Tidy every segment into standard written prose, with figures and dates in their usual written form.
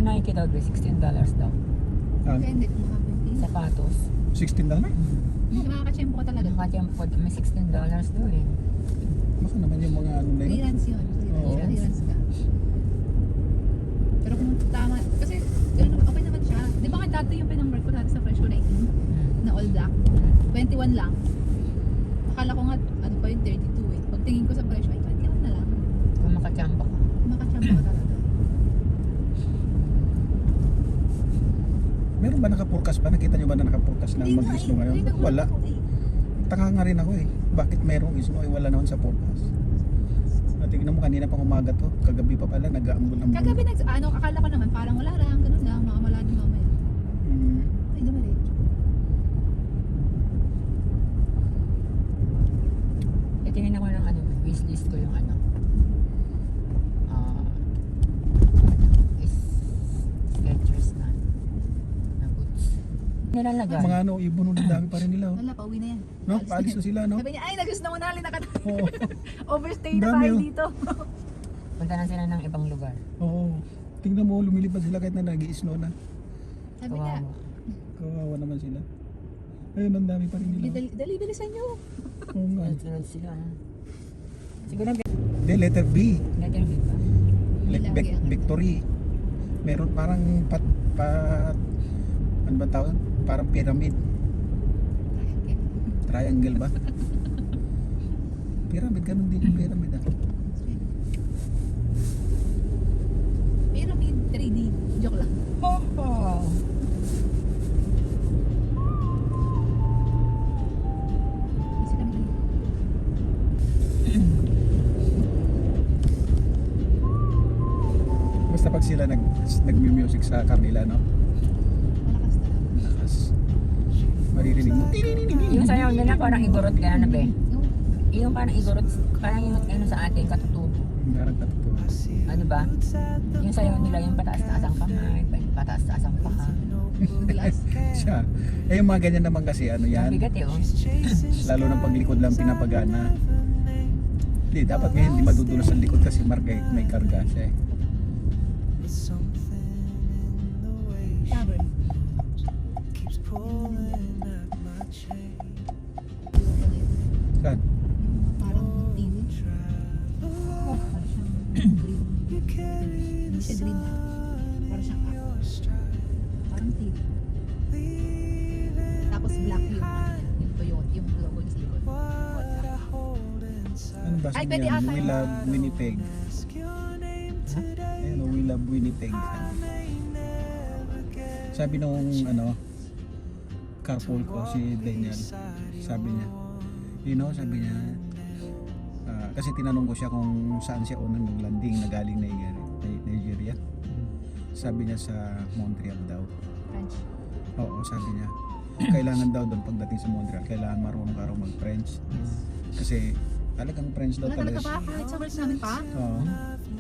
yung nakikita ko, $16 daw. Depende kung makapagpili. Sapatos. $16? Hindi makakachempo ka talaga. Nakatiyampo, may $16 daw eh. Baka naman yung mga ano na yun. Clearance yun. Oo. Clearance ka. Pero kung tama, kasi ganun, okay naman siya. Di ba nga dati yung pinang-work ko dati sa Fresh 19 na all black? 21 lang. Akala ko nga, ano pa yung 32 eh. Pagtingin ko sa presyo, ay 21 na lang. Kung makatiyampo ka. Makachamba ka talaga. Meron ba nakapurkas ba? Nakita nyo ba na nakapurkas na Hindi nga mag-isno ngayon? Hindi, Wala. ako eh. Taka nga rin ako eh. Bakit merong isno ay wala naman sa forecast? Tingnan mo kanina pang umaga to. Kagabi pa pala nag-aambon ng Kagabi akala ko naman parang wala lang, ganun lang, mga wala din mamaya. Ay, dumiretso. Tingnan ako ng ano, wishlist ko yung ano. Is Skechers na boots. Nilalagay. Mga ano, ibon ng dami pa rin nila. Oh. Wala, pauwi na yan. No? Paalis na sila, no? Sabi niya, ay, nagusto mo na, Oo. overstay na Dami, tayo oh. dito. Punta na sila ng ibang lugar. Oo. Tingnan mo, lumilipad sila kahit na nag-i-snow na. Sabi niya, Kawawa. Kawawa naman sila. Ayun, ang dami pa rin nila. dali sa inyo. Oo nga. Sunod sila. Siguro Hindi, letter B. letter B pa. Like victory. Meron parang ano ba tawag? Parang pyramid. Triangle ba? Pyramid, ganun din yung pyramid ah. Pero may 3D. Joke lang. Oh. Kasi kami lang. Basta pag sila nag-music sa kanila, no? Malakas talaga. Lakas. Maririnig mo. Yung sayaw nila parang igorot kaya na be. No? Yung parang igorot, parang yung ano sa atin, katutubo. Parang katutuwa. Ano ba? Yung sayaw nila yung pataas-taas ang kamay, pataas-taas ang paa. Glass. Siya. Eh yung mga ganyan naman kasi ano Ang yan. bigat eh oh. Lalo ng paglikod lang pinapagana. Hindi, dapat ngayon hindi madudulas ang likod kasi may karga siya eh. Tavern. Saan? Parang TV. Parang siyang green. Hindi siya green ha. Parang siyang parang TV. Tapos black yung yung Toyota, yung logo niya sa likod. Ano ba Ay, sabi pwede yan? ata We yun. love Winnipeg. Ayun, we love Winnipeg. Sabi nung ano, carpool ko si Daniel, sabi niya, sabi niya, kasi tinanong ko siya kung saan siya unang naglanding na galing Nigeria. Sabi niya sa Montreal daw. French. Oo, sabi niya, kailangan daw doon pagdating sa Montreal, kailangan marunong ka raw mag-French. Kasi talagang French daw Wala talaga talaga. pa, kahit sa work namin pa. Oo.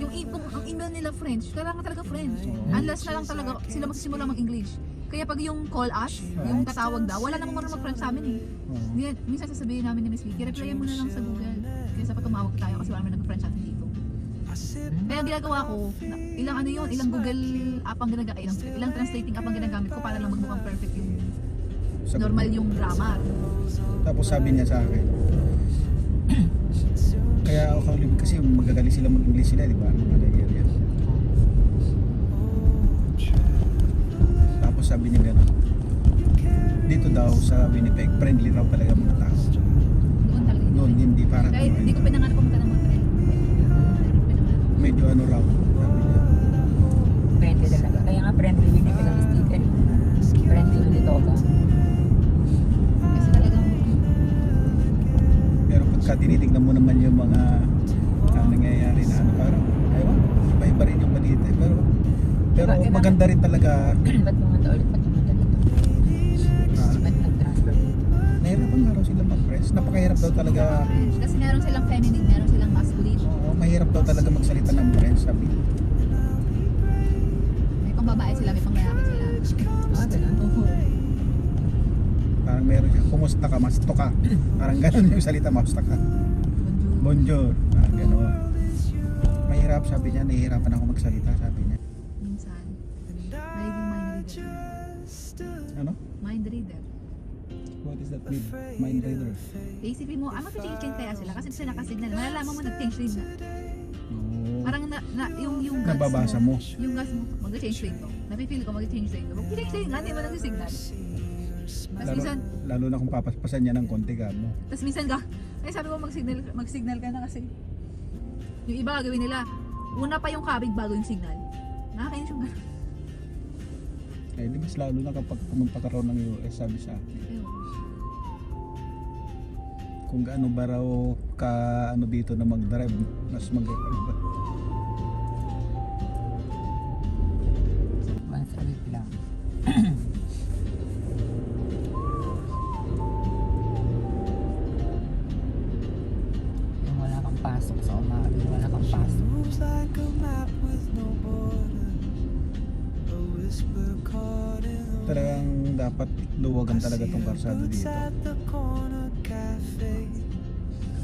Kung ang email nila French, kailangan talaga French. Oo. Unless na lang talaga sila magsisimula mag-English. Kaya pag yung call us, yung katawag daw, wala namang marunong mag-French sa amin eh. Oo. Minsan sasabihin namin ni Miss Vicky, replyan mo na lang sa Google. Kaysa pa tumawag tayo kasi wala naman nag-French natin dito. Kaya ang ginagawa ko, ilang ano yun, ilang Google app ang ginagamit, ilang translating app ang ginagamit ko para lang magmukhang perfect yung Sa- normal yung grammar. Tapos sabi niya sa akin, kaya ako kasi magagaling sila mag-English sila, di ba? Mga Nigeria. Tapos sabi niya gano'n, dito daw sa Winnipeg, friendly raw talaga mga tao. Doon talaga yun. Noon, hindi parang Kahit hindi ko pinangarap pumunta ng Montreal. Pero pinangarap. medyo ano raw, sabi niya. Friendly talaga. Kaya nga friendly Winnipeg ang sticker. Friendly Manitoba. Kasi talagang Pero pagka tinitignan mo naman yung mga nangyayari na ano, parang, ayun, iba-iba rin yung balita. Pero maganda rin talaga. Ba't pumunta ulit? Ba't pumunta dito? Ba't nag-transfer dito? Nahirapan nga raw sila mag-press. Napakahirap daw talaga. French. Kasi meron silang feminine, meron silang masculine. Oo, mahirap daw talaga magsalita ng French, sabi niya. May pang babae sila, may pang lalaki sila. Ah, ganun. Parang meron siya, kumusta ka, masto ka. Parang gano'n yung salita, masto ka. Bonjour. Bonjour. Gano'n. Mahirap, sabi niya, nahihirapan ako magsalita, sabi niya. Minsan. Mind reader. What is that mean? Mind reader. Isipin mo, mag-change lane kaya sila kasi sila nakasignal. Malalaman mo nag-change lane na. Oh. Parang yung gas Nababasa mo. Yung gas mo, mag-change lane ko. Napipili ko mag-change lane ko. Mag-change lane nga, hindi mo nag-signal. Tapos Lalo, minsan, lalo na kung papaspasan niya ng konti ka mo. tapos minsan ay sabi ko mag-signal ka na kasi. Yung iba gawin nila, una pa yung kabig bago yung signal. Nakakainis yung gano'n. Eh, di mas lalo na kapag pumunta ka raw ng US, sabi sa akin. Ayun. Kung gaano ba raw ka ano dito na mag-drive, mas mag-iba. Once a week lang. Yung wala kang pasok sa umaga, yung wala kang pasok. Moves like a map with no border. A whisper caught in the Talagang dapat luwagan talaga tong karsada boots dito. at the corner cafe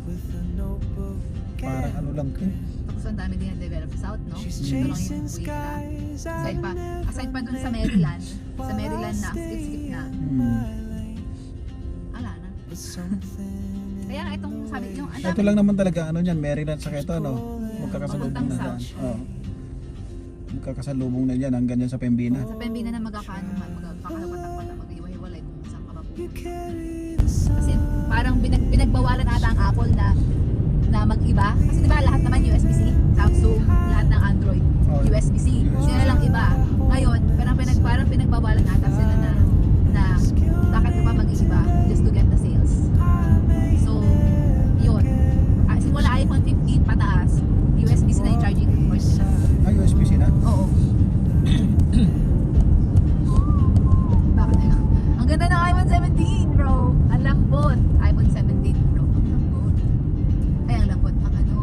with a notebook. Parang ano lang to. Tapos ang dami din ang develop sa South, no? She's Ito lang yung chasing buhay nila. skies. Aside pa dun sa Maryland na skip na, ala na. But something Kaya nga itong sabi, yung ang Ito lang naman talaga ano niyan, Maryland sa ito ano. Magkakasalubong na Papuntang dyan. south. Oo. Magkakasalubong na diyan hanggang dyan sa Pembina. sa Pembina na magkakanuman, magkakawatak-watak, mag-iwalay kung saan ka mapupunta. you carry the sun. Kasi parang pinagbawalan ata ang Apple na mag-iba. Kasi diba lahat naman USB-C, Samsung, lahat ng Android, Oh, USB-C. Sila lang iba. Ngayon, parang pinagbawalan ata sila na bakit ka pa mag-iba just to get the sales. So, yun. Simula iPhone 15 pataas, USB-C na yung charging port nila. Ay, USB-C na. Oo. Bakit? Ang ganda ng iPhone 17, bro. Ang lambot. iPhone 17, bro. Ang lambot. Ay, ang lambot. Ang ano.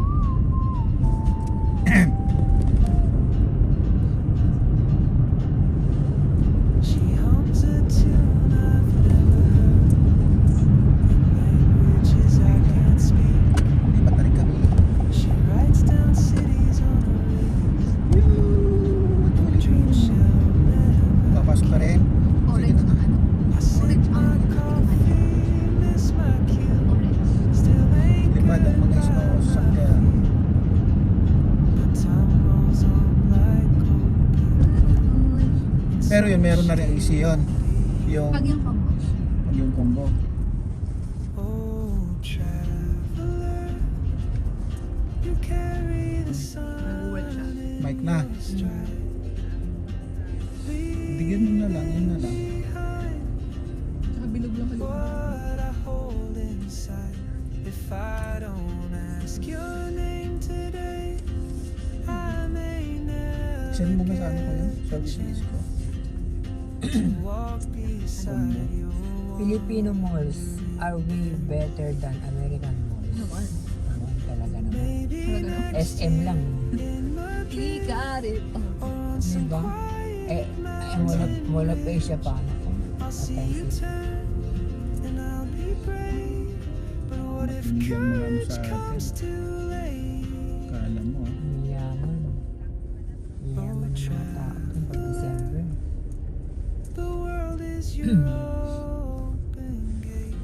She hums a tune I've never heard in languages I can't speak. Hindi battery ka. She writes down cities on a list. Dreams shall never. Papasok ka rin. Orange ang ano. I sip Orange ang my coffee, miss my cue. Orange. Still ain't Lipad ang mga isma o sasakyan. but time rolls on like cold. Pero yun, meron na rin ang isi yun. Yung, Pag yung combo. yung combo. Oh, traveler, you carry the sun. Nag-work siya. Mic na. Bigyan mo na lang, yun na lang. Tsaka bilog lang kayo. What I hold inside. If I don't ask your name today, I may never Send mo nga sa ano ko yun? Service list ko. walk beside you. Filipino malls are way better than American malls. Naman. Naman talaga naman. Talaga no? SM lang. He got it. Oh. Diba? Eh, Mall of Asia pa. I'll see you turn, and I'll be brave. But what if Hindi mo ano courage sa comes atin. too late? Kala mo ah. Yaman. Yaman ng mga tao dun pag December. The world is your open gate,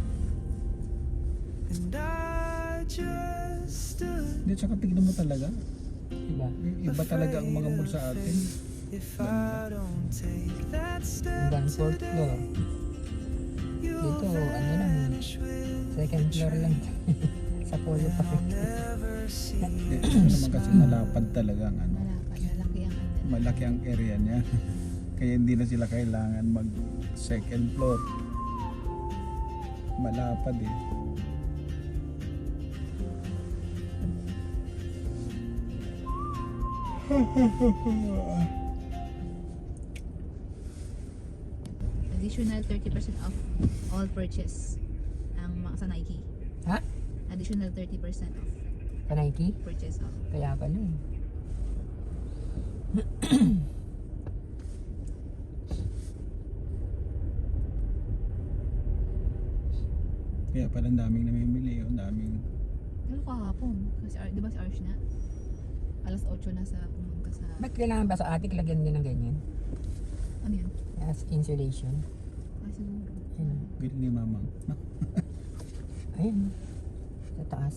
and I just stood. Hindi, tsaka tignan mo talaga. Diba? Iba talaga ang mga mall sa atin. If I don't take that step Hanggang 4th floor. you'll Dito, ano lang, vanish with second floor lang. Sa Polo and pa. I'll never see Ito naman kasi malapad talaga ang ano. Malaki ang ano. Malaki ang area niya. Kaya hindi na sila kailangan mag second floor. Malapad eh. Additional 30% off all purchase ang mga sa Nike. Ha? Additional 30% off Sa Nike? purchase off. Kaya pala eh. Kaya pala ang daming namimili. Ang daming Pero kahapon, kasi di ba si Arsh na? Alas 8 na sa pumunta sa... Ba't kailangan ba sa atik lagyan din ng ganyan? Ano yun? As insulation? siguro. Ayun. Galing ni Mamang. No? Ayun. Sa taas.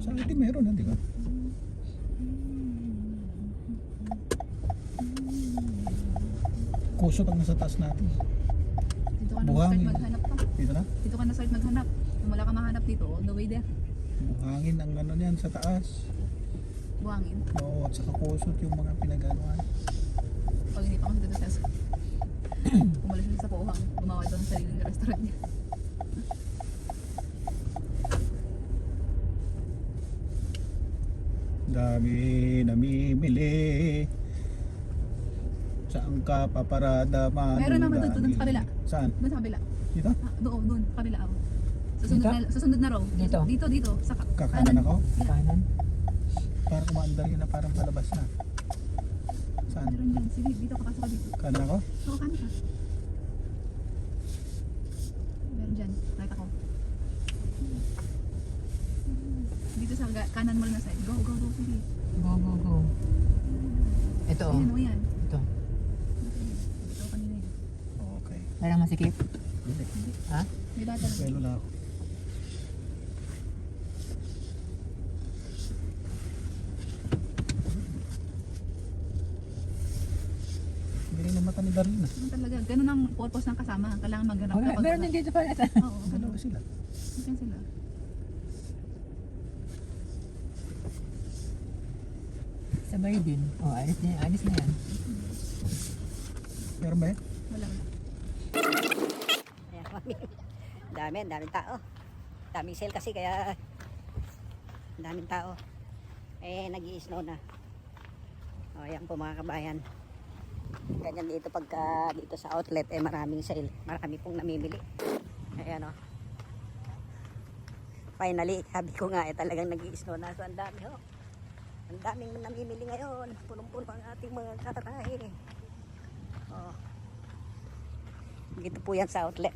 Sa atin meron na, di ba? Kusot ang nasa taas natin. Dito ka na Buhangin. start maghanap pa. Dito na. Dito ka na start maghanap. Kung wala ka mahanap dito, on the way there. Buhangin ang ano niyan sa taas. Buhangin. Oo, at saka kusot yung mga pinag-anuhan. Pag hindi pa ako dito sa umalis siya sa Pohang, gumawa doon sa sariling restaurant niya. Dami namimili. Saan ka paparada man? Meron naman doon sa kabila. Saan? Doon sa kabila. Dito? Doon, kabila ako. Susunod na row. Dito? Dito. Sa Kakanan ako? Kanan. Parang umaandar yun na parang palabas na. Saan? Meron dyan. Sige, dito papasok ka dito. Kanan ako? Oo, kanan ka. Meron dyan. Nakita ko. Dito sa kanan mo lang na side. Go. Sige. Go. Ito oh. Ayan, o yan. Ito. Ito kanina yun. Okay. Parang masikip. Hindi. Ha? May data lang. Pelo na ako. Galing ng mata ni Darlene. Ganun talaga. Ganun ang purpose ng kasama. Kailangan maghanap ka. Meron din dito pa. Oo, Dalawa sila. Diyan sila. Sabay din. Oh, alis na yan. Meron ba eh? Wala. Ayan, daming tao. Daming sale kasi kaya daming tao. Nag-i-snow na. O, ayan po mga kabayan. Ganyan dito pagka dito sa outlet maraming sale. Marami pong namimili. Ayan o. Finally, sabi ko nga talagang nag-i-snow na. So ang dami ho. Ang daming namimili ngayon. Punong-puno ang ating mga karahe. O. Dito po yan sa outlet.